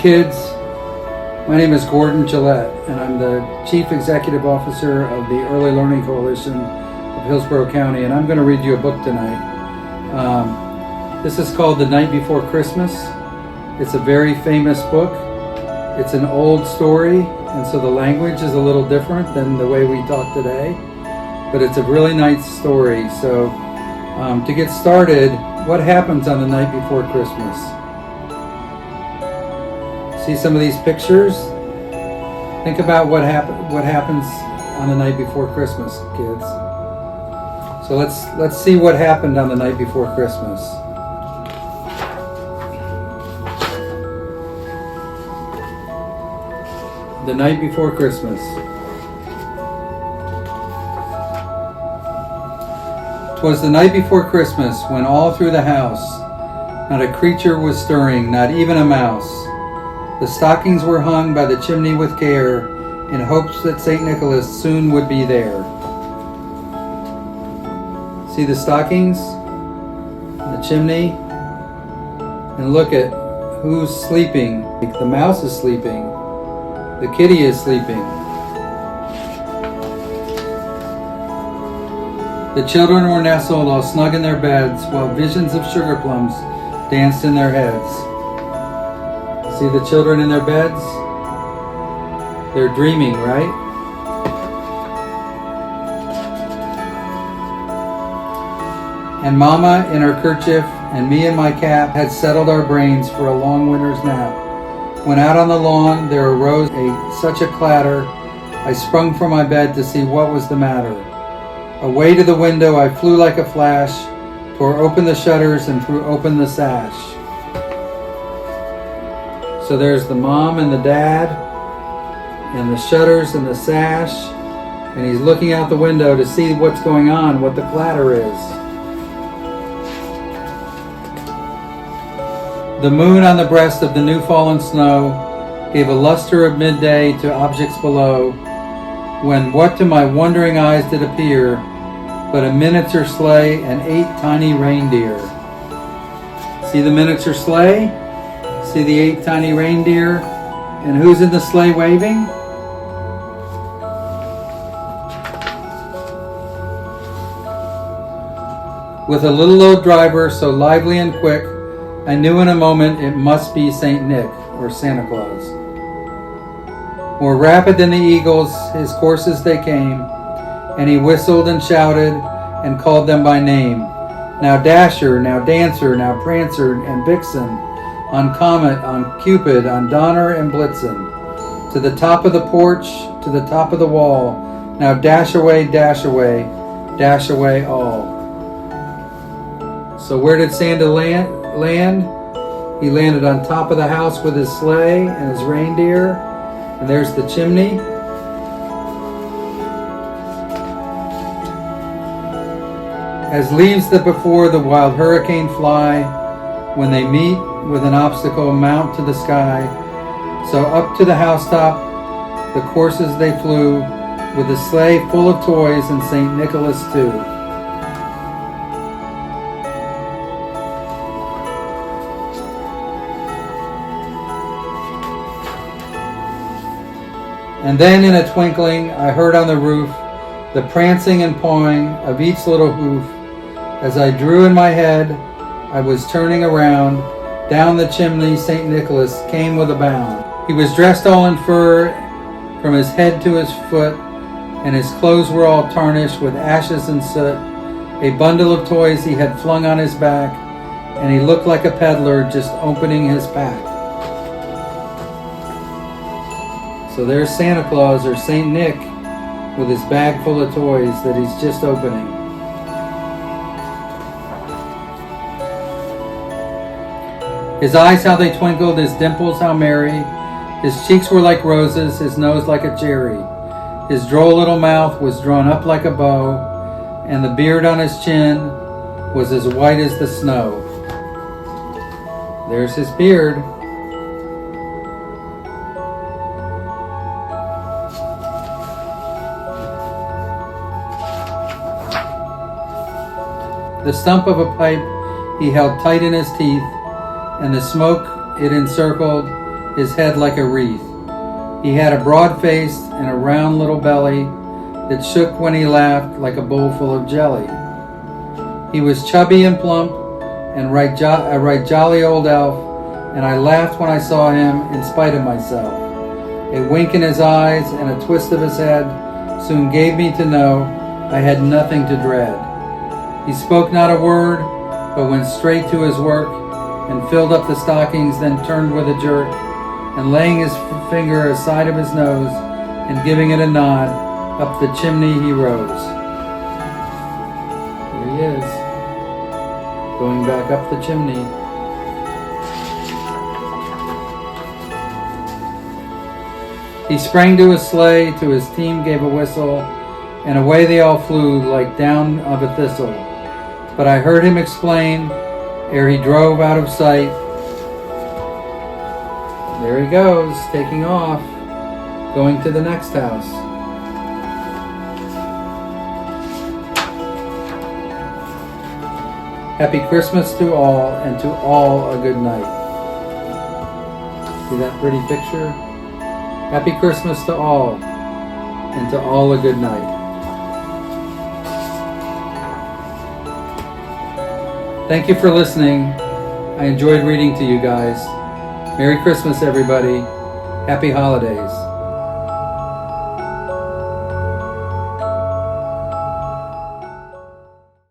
kids. My name is Gordon Gillette, and I'm the Chief Executive Officer of the Early Learning Coalition of Hillsborough County, and I'm going to read you a book tonight. This is called The Night Before Christmas. It's a very famous book. It's an old story, and so the language is a little different than the way we talk today, but it's a really nice story. So to get started, what happens on the night before Christmas? See some of these pictures? Think about what happens on the night before Christmas, kids. So let's see what happened on the night before Christmas. The night before Christmas. 'Twas the night before Christmas, when all through the house not a creature was stirring, not even a mouse. The stockings were hung by the chimney with care, in hopes that St. Nicholas soon would be there. See the stockings? The chimney? And look at who's sleeping. The mouse is sleeping. The kitty is sleeping. The children were nestled all snug in their beds, while visions of sugar plums danced in their heads. See the children in their beds? They're dreaming, right? And Mama in her kerchief and me in my cap had settled our brains for a long winter's nap. When out on the lawn there arose such a clatter, I sprung from my bed to see what was the matter. Away to the window I flew like a flash, tore open the shutters and threw open the sash. So there's the mom and the dad, and the shutters and the sash, and he's looking out the window to see what's going on, what the clatter is. The moon on the breast of the new fallen snow gave a luster of midday to objects below, when what to my wondering eyes did appear but a miniature sleigh and 8 tiny reindeer. See the miniature sleigh? See the 8 tiny reindeer? And who's in the sleigh waving? With a little old driver so lively and quick, I knew in a moment it must be St. Nick, or Santa Claus. More rapid than the eagles, his coursers they came, and he whistled and shouted and called them by name. Now Dasher, now Dancer, now Prancer and Vixen, on Comet, on Cupid, on Donner and Blitzen. To the top of the porch, to the top of the wall, now dash away, dash away, dash away all. So where did Santa land? He landed on top of the house with his sleigh and his reindeer, and there's the chimney. As leaves that before the wild hurricane fly, when they meet with an obstacle mount to the sky, so up to the housetop the coursers they flew, with the sleigh full of toys and St. Nicholas too. And then in a twinkling I heard on the roof the prancing and pawing of each little hoof. As I drew in my head, I was turning around. Down the chimney St. Nicholas came with a bound. He was dressed all in fur from his head to his foot, and his clothes were all tarnished with ashes and soot. A bundle of toys he had flung on his back, and he looked like a peddler just opening his pack. So there's Santa Claus, or St. Nick, with his bag full of toys that he's just opening. His eyes how they twinkled, his dimples how merry, his cheeks were like roses, his nose like a cherry. His droll little mouth was drawn up like a bow, and the beard on his chin was as white as the snow. There's his beard. The stump of a pipe he held tight in his teeth, and the smoke it encircled his head like a wreath. He had a broad face and a round little belly that shook when he laughed like a bowl full of jelly. He was chubby and plump and a right jolly old elf, and I laughed when I saw him in spite of myself. A wink in his eyes and a twist of his head soon gave me to know I had nothing to dread. He spoke not a word, but went straight to his work and filled up the stockings, then turned with a jerk, and laying his finger aside of his nose and giving it a nod, up the chimney he rose. Here he is, going back up the chimney. He sprang to his sleigh, to his team gave a whistle, and away they all flew like down of a thistle. But I heard him explain, ere he drove out of sight. There he goes, taking off, going to the next house. Happy Christmas to all, and to all a good night. See that pretty picture? Happy Christmas to all, and to all a good night. Thank you for listening. I enjoyed reading to you guys. Merry Christmas, everybody. Happy holidays.